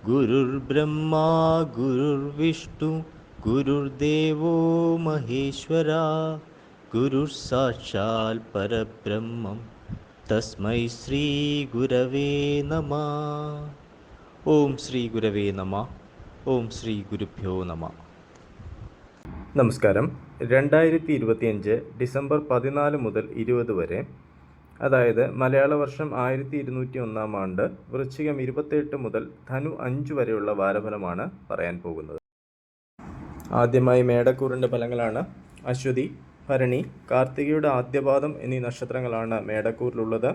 ഗുരുർബ്രഹ്മാ ഗുരുർവിഷ്ണു ഗുരുർദേവോ മഹേശ്വരാ ഗുരുർ സാക്ഷാൽ പരബ്രഹ്മം തസ്മൈ ശ്രീ ഗുരവേ നമഃ. ഓം ശ്രീ ഗുരവേ നമഃ. ഓം ശ്രീ ഗുരുഭ്യോ നമഃ. നമസ്കാരം. 2025 ഡിസംബർ 14 മുതൽ 20 വരെ, അതായത് മലയാള വർഷം 1201 ആണ്ട്, വൃശ്ചികം 28 മുതൽ ധനു 5 വരെയുള്ള വാരഫലമാണ് പറയാൻ പോകുന്നത്. ആദ്യമായി മേടക്കൂറിൻ്റെ ഫലങ്ങളാണ്. അശ്വതി, ഭരണി, കാർത്തികയുടെ ആദ്യപാദം എന്നീ നക്ഷത്രങ്ങളാണ് മേടക്കൂറിലുള്ളത്.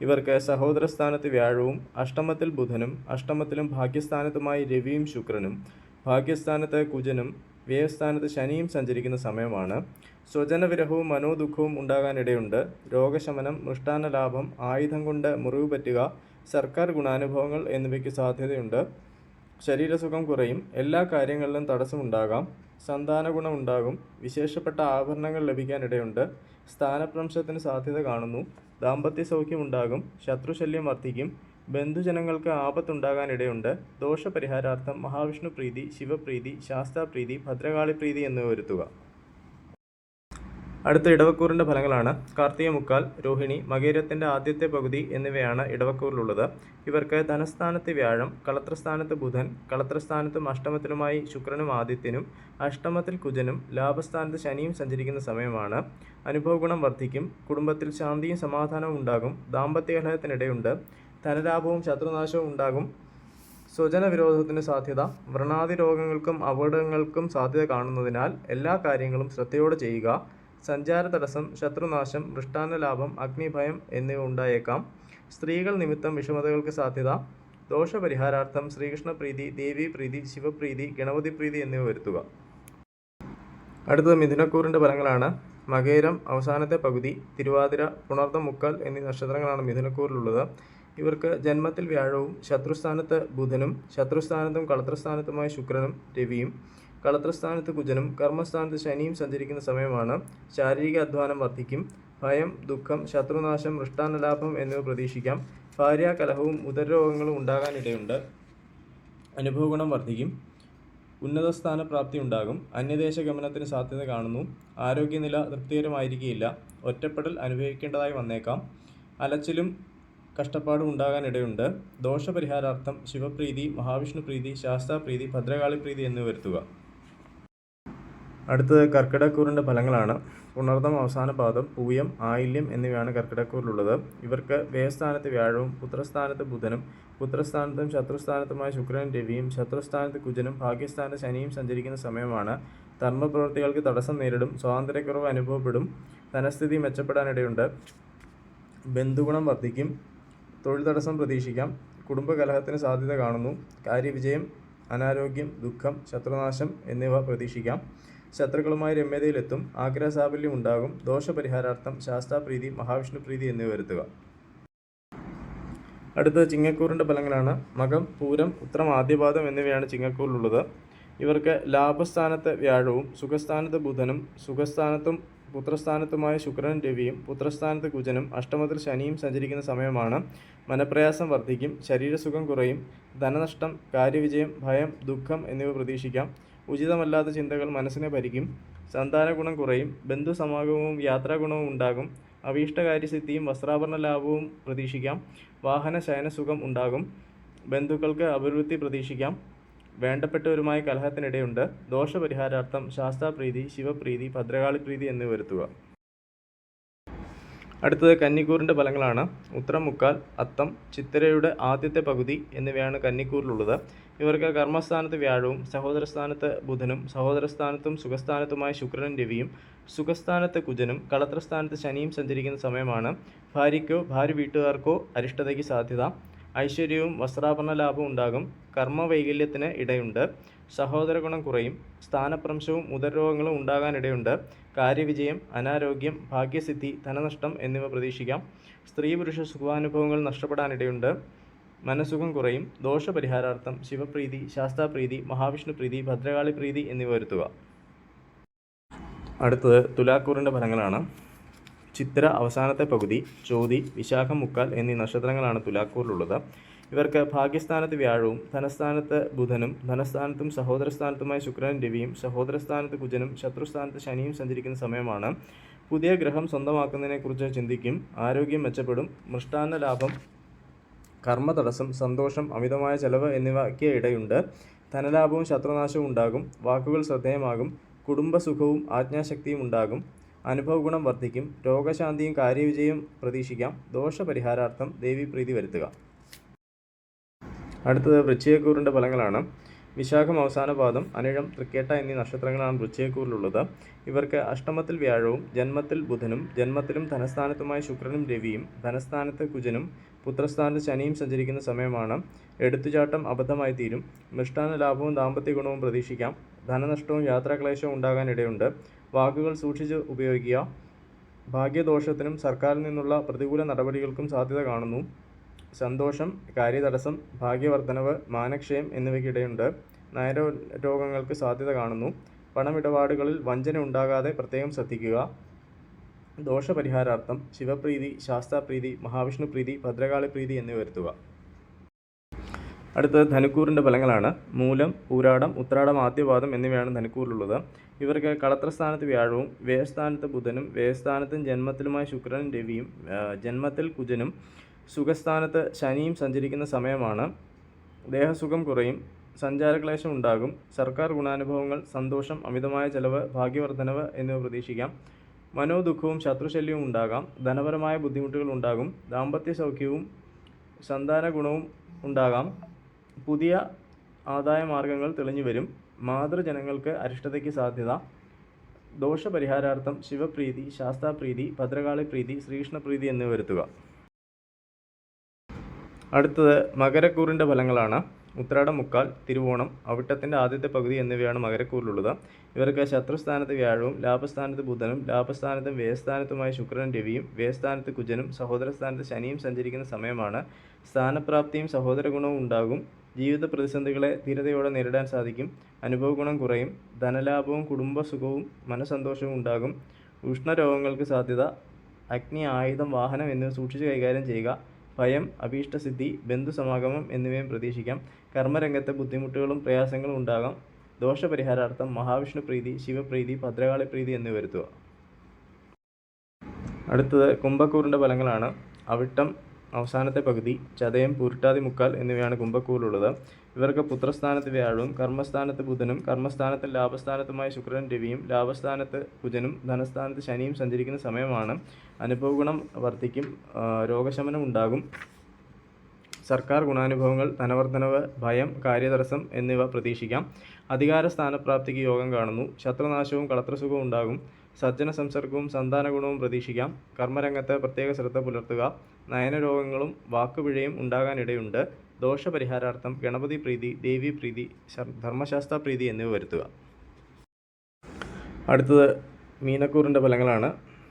ഇവർക്ക് സഹോദരസ്ഥാനത്ത് വ്യാഴവും അഷ്ടമത്തിൽ ബുധനും അഷ്ടമത്തിലും ഭാഗ്യസ്ഥാനത്തുമായി രവിയും ശുക്രനും ഭാഗ്യസ്ഥാനത്ത് കുജനും വ്യയസ്ഥാനത്ത് ശനിയും സഞ്ചരിക്കുന്ന സമയമാണ്. സ്വജനവിരഹവും മനോദുഃഖവും ഉണ്ടാകാനിടയുണ്ട്. രോഗശമനം, മൃഷ്ടാന്ന ലാഭം, ആയുധം കൊണ്ട് മുറിവ് പറ്റുക, സർക്കാർ ഗുണാനുഭവങ്ങൾ എന്നിവയ്ക്ക് സാധ്യതയുണ്ട്. ശരീരസുഖം കുറയും. എല്ലാ കാര്യങ്ങളിലും തടസ്സമുണ്ടാകാം. സന്താന ഗുണം ഉണ്ടാകും. വിശേഷപ്പെട്ട ആഭരണങ്ങൾ ലഭിക്കാനിടയുണ്ട്. സ്ഥാനഭ്രംശത്തിന് സാധ്യത കാണുന്നു. ദാമ്പത്യ സൗഖ്യമുണ്ടാകും. ശത്രുശല്യം വർദ്ധിക്കും. ബന്ധുജനങ്ങൾക്ക് ആപത്തുണ്ടാകാനിടയുണ്ട്. ദോഷപരിഹാരാർത്ഥം മഹാവിഷ്ണു പ്രീതി, ശിവപ്രീതി, ശാസ്താപ്രീതി, ഭദ്രകാളി പ്രീതി എന്നിവ വരുത്തുക. അടുത്ത ഇടവക്കൂറിൻ്റെ ഫലങ്ങളാണ്. കാർത്തിക മുക്കാൽ, രോഹിണി, മകേരത്തിൻ്റെ ആദ്യത്തെ പകുതി എന്നിവയാണ് ഇടവക്കൂറിലുള്ളത്. ഇവർക്ക് ധനസ്ഥാനത്ത് വ്യാഴം, കളത്രസ്ഥാനത്ത് ബുധൻ, കളത്രസ്ഥാനത്തും അഷ്ടമത്തിലുമായി ശുക്രനും ആദിത്യനും അഷ്ടമത്തിൽ കുജനും ലാഭസ്ഥാനത്ത് ശനിയും സഞ്ചരിക്കുന്ന സമയമാണ്. അനുഭവഗുണം വർദ്ധിക്കും. കുടുംബത്തിൽ ശാന്തിയും സമാധാനവും ഉണ്ടാകും. ദാമ്പത്യ കലഹത്തിനിടയുണ്ട്. ധനലാഭവും ശത്രുനാശവും ഉണ്ടാകും. സ്വജന വിരോധത്തിന് സാധ്യത. വ്രണാദി രോഗങ്ങൾക്കും അപകടങ്ങൾക്കും സാധ്യത കാണുന്നതിനാൽ എല്ലാ കാര്യങ്ങളും ശ്രദ്ധയോടെ ചെയ്യുക. സഞ്ചാര തടസ്സം, ശത്രുനാശം, മൃഷ്ടാന്ന ലാഭം, അഗ്നിഭയം എന്നിവ ഉണ്ടായേക്കാം. സ്ത്രീകൾ നിമിത്തം വിഷമതകൾക്ക് സാധ്യത. ദോഷപരിഹാരാർത്ഥം ശ്രീകൃഷ്ണപ്രീതി, ദേവീപ്രീതി, ശിവപ്രീതി, ഗണപതിപ്രീതി എന്നിവ വരുത്തുക. അടുത്തത് മിഥുനക്കൂറിൻ്റെ ഫലങ്ങളാണ്. മകേരം അവസാനത്തെ പകുതി, തിരുവാതിര, പുണർദം മുക്കാൽ എന്നീ നക്ഷത്രങ്ങളാണ് മിഥുനക്കൂറിലുള്ളത്. ഇവർക്ക് ജന്മത്തിൽ വ്യാഴവും ശത്രുസ്ഥാനത്ത് ബുധനും ശത്രുസ്ഥാനത്തും കളത്രസ്ഥാനത്തുമായ ശുക്രനും രവിയും കളത്രസ്ഥാനത്ത് കുജനും കർമ്മസ്ഥാനത്ത് ശനിയും സഞ്ചരിക്കുന്ന സമയമാണ്. ശാരീരിക അധ്വാനം വർദ്ധിക്കും. ഭയം, ദുഃഖം, ശത്രുനാശം, മൃഷ്ടാന്ന ലാഭം എന്നിവ പ്രതീക്ഷിക്കാം. ഭാര്യാകലഹവും ഉദരരോഗങ്ങളും ഉണ്ടാകാനിടയുണ്ട്. അനുഭവഗുണം വർദ്ധിക്കും. ഉന്നതസ്ഥാന പ്രാപ്തി ഉണ്ടാകും. അന്യദേശ ഗമനത്തിന് സാധ്യത കാണുന്നു. ആരോഗ്യനില തൃപ്തികരമായിരിക്കില്ല. ഒറ്റപ്പെടൽ അനുഭവിക്കേണ്ടതായി വന്നേക്കാം. അലച്ചിലും കഷ്ടപ്പാടും ഉണ്ടാകാനിടയുണ്ട്. ദോഷപരിഹാരാർത്ഥം ശിവപ്രീതി, മഹാവിഷ്ണു പ്രീതി, ശാസ്താപ്രീതി, ഭദ്രകാളി പ്രീതി എന്നിവ വരുത്തുക. അടുത്തത് കർക്കിടക്കൂറിൻ്റെ ഫലങ്ങളാണ്. പുണർദം അവസാന പാദം, പൂയം, ആയില്യം എന്നിവയാണ് കർക്കിടക്കൂറിലുള്ളത്. ഇവർക്ക് വ്യയസ്ഥാനത്ത് വ്യാഴവും പുത്രസ്ഥാനത്ത് ബുധനും പുത്രസ്ഥാനത്തും ശത്രുസ്ഥാനത്തുമായ ശുക്രനും രവിയും ശത്രുസ്ഥാനത്ത് കുജനും ഭാഗ്യസ്ഥാനത്ത് ശനിയും സഞ്ചരിക്കുന്ന സമയമാണ്. ധർമ്മപ്രവൃത്തികൾക്ക് തടസ്സം നേരിടും. സ്വാതന്ത്ര്യക്കുറവ് അനുഭവപ്പെടും. ധനസ്ഥിതി മെച്ചപ്പെടാനിടയുണ്ട്. ബന്ധുഗുണം വർദ്ധിക്കും. തൊഴിൽ തടസ്സം പ്രതീക്ഷിക്കാം. കുടുംബകലഹത്തിന് സാധ്യത കാണുന്നു. കാര്യവിജയം, അനാരോഗ്യം, ദുഃഖം, ശത്രുനാശം എന്നിവ പ്രതീക്ഷിക്കാം. ശത്രുക്കളുമായി രമ്യതയിലെത്തും. ആഗ്രഹസാഫല്യം ഉണ്ടാകും. ദോഷപരിഹാരാർത്ഥം ശാസ്താപ്രീതി, മഹാവിഷ്ണു പ്രീതി എന്നിവ വരുത്തുക. അടുത്തത് ചിങ്ങക്കൂറിൻ്റെ ഫലങ്ങളാണ്. മകം, പൂരം, ഉത്രം ആദ്യപാദം എന്നിവയാണ് ചിങ്ങക്കൂറിലുള്ളത്. ഇവർക്ക് ലാഭസ്ഥാനത്ത് വ്യാഴവും സുഖസ്ഥാനത്ത് ബുധനും സുഖസ്ഥാനത്തും പുത്രസ്ഥാനത്തുമായ ശുക്രനും രവിയും പുത്രസ്ഥാനത്ത് കുജനും അഷ്ടമത്തിൽ ശനിയും സഞ്ചരിക്കുന്ന സമയമാണ്. മനപ്രയാസം വർദ്ധിക്കും. ശരീരസുഖം കുറയും. ധനനഷ്ടം, കാര്യവിജയം, ഭയം, ദുഃഖം എന്നിവ പ്രതീക്ഷിക്കാം. ഉചിതമല്ലാത്ത ചിന്തകൾ മനസ്സിനെ ഭരിക്കും. സന്താന ഗുണം കുറയും. ബന്ധുസമാഗമവും യാത്രാഗുണവും ഉണ്ടാകും. അഭീഷ്ടകാര്യസിദ്ധിയും വസ്ത്രാഭരണ ലാഭവും പ്രതീക്ഷിക്കാം. വാഹന ശയനസുഖം ഉണ്ടാകും. ബന്ധുക്കൾക്ക് അഭിവൃദ്ധി പ്രതീക്ഷിക്കാം. വേണ്ടപ്പെട്ടവരുമായി കലഹത്തിനിടയുണ്ട്. ദോഷപരിഹാരാർത്ഥം ശാസ്താപ്രീതി, ശിവപ്രീതി, ഭദ്രകാളി പ്രീതി എന്നിവ വരുത്തുക. അടുത്തത് കന്നിക്കൂറിൻ്റെ ഫലങ്ങളാണ്. ഉത്രം മുക്കാൽ, അത്തം, ചിത്തിരയുടെ ആദ്യത്തെ പകുതി എന്നിവയാണ് കന്നിക്കൂറിലുള്ളത്. ഇവർക്ക് കർമ്മസ്ഥാനത്ത് വ്യാഴവും സഹോദരസ്ഥാനത്ത് ബുധനും സഹോദരസ്ഥാനത്തും സുഖസ്ഥാനത്തുമായ ശുക്രനും രവിയും സുഖസ്ഥാനത്ത് കുജനും കളത്രസ്ഥാനത്ത് ശനിയും സഞ്ചരിക്കുന്ന സമയമാണ്. ഭാര്യയ്ക്കോ ഭാര്യ വീട്ടുകാർക്കോ അരിഷ്ടതയ്ക്ക് സാധ്യത. ഐശ്വര്യവും വസ്ത്രാഭരണ ലാഭവും ഉണ്ടാകും. കർമ്മവൈകല്യത്തിന് ഇടയുണ്ട്. സഹോദര ഗുണം കുറയും. സ്ഥാനഭ്രംശവും ഉദരരോഗങ്ങളും ഉണ്ടാകാനിടയുണ്ട്. കാര്യവിജയം, അനാരോഗ്യം, ഭാഗ്യസിദ്ധി, ധനനഷ്ടം എന്നിവ പ്രതീക്ഷിക്കാം. സ്ത്രീ പുരുഷ സുഖാനുഭവങ്ങൾ നഷ്ടപ്പെടാനിടയുണ്ട്. മനസ്സുഖം കുറയും. ദോഷപരിഹാരാർത്ഥം ശിവപ്രീതി, ശാസ്താപ്രീതി, മഹാവിഷ്ണു പ്രീതി, ഭദ്രകാളി പ്രീതി എന്നിവ വരുത്തുക. അടുത്തത് തുലാക്കൂറിൻ്റെ ഫലങ്ങളാണ്. ചിത്ര അവസാനത്തെ പകുതി, ചോതി, വിശാഖം മുക്കാൽ എന്നീ നക്ഷത്രങ്ങളാണ് തുലാക്കൂറിലുള്ളത്. ഇവർക്ക് ഭാഗ്യസ്ഥാനത്ത് വ്യാഴവും ധനസ്ഥാനത്ത് ബുധനും ധനസ്ഥാനത്തും സഹോദരസ്ഥാനത്തുമായ ശുക്രനും രവിയും സഹോദരസ്ഥാനത്ത് കുജനും ശത്രുസ്ഥാനത്ത് ശനിയും സഞ്ചരിക്കുന്ന സമയമാണ്. പുതിയ ഗ്രഹം സ്വന്തമാക്കുന്നതിനെക്കുറിച്ച് ചിന്തിക്കും. ആരോഗ്യം മെച്ചപ്പെടും. മൃഷ്ടാന്ന ലാഭം, കർമ്മതടസ്സം, സന്തോഷം, അമിതമായ ചെലവ് എന്നിവയ്ക്ക് ഇടയുണ്ട്. ധനലാഭവും ശത്രുനാശവും ഉണ്ടാകും. വാക്കുകൾ ശ്രദ്ധേയമാകും. കുടുംബസുഖവും ആജ്ഞാശക്തിയും ഉണ്ടാകും. അനുഭവഗുണം വർദ്ധിക്കും. രോഗശാന്തിയും കാര്യവിജയം പ്രതീക്ഷിക്കാം. ദോഷപരിഹാരാർത്ഥം ദേവീപ്രീതി വരുത്തുക. അടുത്തത് വൃശ്ചികക്കൂറിൻ്റെ ഫലങ്ങളാണ്. വിശാഖം അവസാന പാദം, അനിഴം, തൃക്കേട്ട എന്നീ നക്ഷത്രങ്ങളാണ് വൃശ്ചികക്കൂറിലുള്ളത്. ഇവർക്ക് അഷ്ടമത്തിൽ വ്യാഴവും ജന്മത്തിൽ ബുധനും ജന്മത്തിലും ധനസ്ഥാനത്തുമായ ശുക്രനും രവിയും ധനസ്ഥാനത്ത് കുജനും പുത്രസ്ഥാനത്ത് ശനിയും സഞ്ചരിക്കുന്ന സമയമാണ്. എടുത്തുചാട്ടം അബദ്ധമായി തീരും. മൃഷ്ടാന്ന ലാഭവും ദാമ്പത്യ ഗുണവും പ്രതീക്ഷിക്കാം. ധനനഷ്ടവും യാത്രാക്ലേശവും ഉണ്ടാകാനിടയുണ്ട്. വാക്കുകൾ സൂക്ഷിച്ച് ഉപയോഗിക്കുക. ഭാഗ്യദോഷത്തിനും സർക്കാരിൽ നിന്നുള്ള പ്രതികൂല നടപടികൾക്കും സാധ്യത കാണുന്നു. സന്തോഷം, കാര്യതടസ്സം, ഭാഗ്യവർദ്ധനവ്, മാനക്ഷയം എന്നിവയ്ക്കിടയുണ്ട്. നയരോഗങ്ങൾക്ക് സാധ്യത കാണുന്നു. പണമിടപാടുകളിൽ വഞ്ചന ഉണ്ടാകാതെ പ്രത്യേകം ശ്രദ്ധിക്കുക. ദോഷപരിഹാരാർത്ഥം ശിവപ്രീതി, ശാസ്താപ്രീതി, മഹാവിഷ്ണുപ്രീതി, ഭദ്രകാളിപ്രീതി എന്നിവ വരുത്തുക. അടുത്തത് ധനുക്കൂറിൻ്റെ ഫലങ്ങളാണ്. മൂലം, പൂരാടം, ഉത്രാടം, ആദ്യപാദം എന്നിവയാണ് ധനുക്കൂറിലുള്ളത്. ഇവർക്ക് കളത്രസ്ഥാനത്ത് വ്യാഴവും വ്യയസ്ഥാനത്ത് ബുധനും വ്യയസ്ഥാനത്തും ജന്മത്തിലുമായ ശുക്രനും രവിയും ജന്മത്തിൽ കുജനും സുഖസ്ഥാനത്ത് ശനിയും സഞ്ചരിക്കുന്ന സമയമാണ്. ദേഹസുഖം കുറയും. സഞ്ചാരക്ലേശം ഉണ്ടാകും. സർക്കാർ ഗുണാനുഭവങ്ങൾ, സന്തോഷം, അമിതമായ ചെലവ്, ഭാഗ്യവർദ്ധനവ് എന്നിവ പ്രതീക്ഷിക്കാം. മനോദുഃഖവും ശത്രുശല്യവും ഉണ്ടാകാം. ധനപരമായ ബുദ്ധിമുട്ടുകൾ ഉണ്ടാകും. ദാമ്പത്യ സൗഖ്യവും സന്താന ഗുണവും ഉണ്ടാകാം. പുതിയ ആദായമാർഗങ്ങൾ തെളിഞ്ഞു വരും. മാതൃജനങ്ങൾക്ക് അരിഷ്ടതയ്ക്ക് സാധ്യത. ദോഷപരിഹാരാർത്ഥം ശിവപ്രീതി, ശാസ്താപ്രീതി, ഭദ്രകാളിപ്രീതി, ശ്രീകൃഷ്ണപ്രീതി എന്നിവ വരുത്തുക. അടുത്തത് മകരക്കൂറിൻ്റെ ഫലങ്ങളാണ്. ഉത്രാടം മുക്കാൽ, തിരുവോണം, അവിട്ടത്തിൻ്റെ ആദ്യത്തെ പകുതി എന്നിവയാണ് മകരക്കൂറിലുള്ളത്. ഇവർക്ക് ശത്രുസ്ഥാനത്ത് വ്യാഴവും ലാഭസ്ഥാനത്ത് ബുധനും ലാഭസ്ഥാനത്തും വ്യയസ്ഥാനത്തുമായ ശുക്രനും രവിയും വ്യയസ്ഥാനത്ത് കുജനും സഹോദരസ്ഥാനത്ത് ശനിയും സഞ്ചരിക്കുന്ന സമയമാണ്. സ്ഥാനപ്രാപ്തിയും സഹോദരഗുണവും ഉണ്ടാകും. ജീവിത പ്രതിസന്ധികളെ ധീരതയോടെ നേരിടാൻ സാധിക്കും. അനുഭവഗുണം കുറയും. ധനലാഭവും കുടുംബസുഖവും മനസ്സന്തോഷവും ഉണ്ടാകും. ഉഷ്ണരോഗങ്ങൾക്ക് സാധ്യത. അഗ്നി, ആയുധം, വാഹനം എന്നിവ സൂക്ഷിച്ച് കൈകാര്യം ചെയ്യുക. ഭയം, അഭീഷ്ടസിദ്ധി, ബന്ധുസമാഗമം എന്നിവയും പ്രതീക്ഷിക്കാം. കർമ്മരംഗത്ത് ബുദ്ധിമുട്ടുകളും പ്രയാസങ്ങളും ഉണ്ടാകാം. ദോഷപരിഹാരാർത്ഥം മഹാവിഷ്ണുപ്രീതി, ശിവപ്രീതി, ഭദ്രകാളിപ്രീതി എന്നിവ വരുത്തുക. അടുത്തത് കുംഭക്കൂറിൻ്റെ ഫലങ്ങളാണ്. അവിട്ടം അവസാനത്തെ പകുതി, ചതയം, പൂരിട്ടാതി മുക്കാൽ എന്നിവയാണ് കുംഭക്കൂറിലുള്ളത്. ഇവർക്ക് പുത്രസ്ഥാനത്ത് വ്യാഴവും കർമ്മസ്ഥാനത്ത് ബുധനും കർമ്മസ്ഥാനത്ത് ലാഭസ്ഥാനത്തുമായ ശുക്രനും രവിയും ലാഭസ്ഥാനത്ത് കുജനും ധനസ്ഥാനത്ത് ശനിയും സഞ്ചരിക്കുന്ന സമയമാണ്. അനുഭവഗുണം വർദ്ധിക്കും. രോഗശമനം ഉണ്ടാകും. സർക്കാർ ഗുണാനുഭവങ്ങൾ, ധനവർദ്ധനവ്, ഭയം, കാര്യതടസ്സം എന്നിവ പ്രതീക്ഷിക്കാം. അധികാര സ്ഥാനപ്രാപ്തിക്ക് യോഗം കാണുന്നു. ശത്രുനാശവും കളത്രസുഖവും ഉണ്ടാകും. സജ്ജന സംസർഗവും സന്താന ഗുണവും പ്രതീക്ഷിക്കാം. കർമ്മരംഗത്ത് പ്രത്യേക ശ്രദ്ധ പുലർത്തുക. നയനരോഗങ്ങളും വാക്കുപിഴയും ഉണ്ടാകാനിടയുണ്ട്. ദോഷപരിഹാരാർത്ഥം ഗണപതി പ്രീതി, ദേവീപ്രീതി, ധർമ്മശാസ്ത്രപ്രീതി എന്നിവ വരുത്തുക. അടുത്തത് മീനക്കൂറിൻ്റെ ഫലങ്ങളാണ്.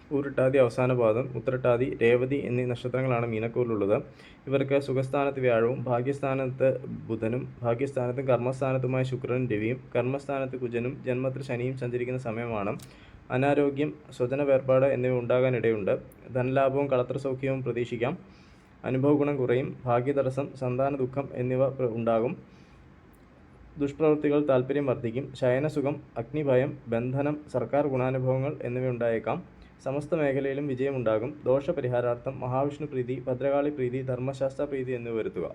പൂരിട്ടാതി അവസാന പാദം, ഉത്രട്ടാതി, രേവതി എന്നീ നക്ഷത്രങ്ങളാണ് മീനക്കൂറിലുള്ളത്. ഇവർക്ക് സുഖസ്ഥാനത്ത് വ്യാഴവും ഭാഗ്യസ്ഥാനത്ത് ബുധനും ഭാഗ്യസ്ഥാനത്തും കർമ്മസ്ഥാനത്തുമായ ശുക്രനും രവിയും കർമ്മസ്ഥാനത്ത് കുജനും ജന്മത്തിൽ ശനിയും സഞ്ചരിക്കുന്ന സമയമാണ്. അനാരോഗ്യം, സ്വജന വേർപാട് എന്നിവ ഉണ്ടാകാനിടയുണ്ട്. ധനലാഭവും കളത്രസൗഖ്യവും പ്രതീക്ഷിക്കാം. അനുഭവഗുണം കുറയും. ഭാഗ്യതടസ്സം, സന്താന ദുഃഖം എന്നിവ ഉണ്ടാകും. ദുഷ്പ്രവൃത്തികൾ താൽപ്പര്യം വർദ്ധിക്കും. ശയനസുഖം, അഗ്നിഭയം, ബന്ധനം, സർക്കാർ ഗുണാനുഭവങ്ങൾ എന്നിവ ഉണ്ടായേക്കാം. സമസ്ത മേഖലയിലും വിജയമുണ്ടാകും. ദോഷപരിഹാരാർത്ഥം മഹാവിഷ്ണു പ്രീതി, ഭദ്രകാളി പ്രീതി, ധർമ്മശാസ്ത്ര പ്രീതി എന്നിവ വരുത്തുക.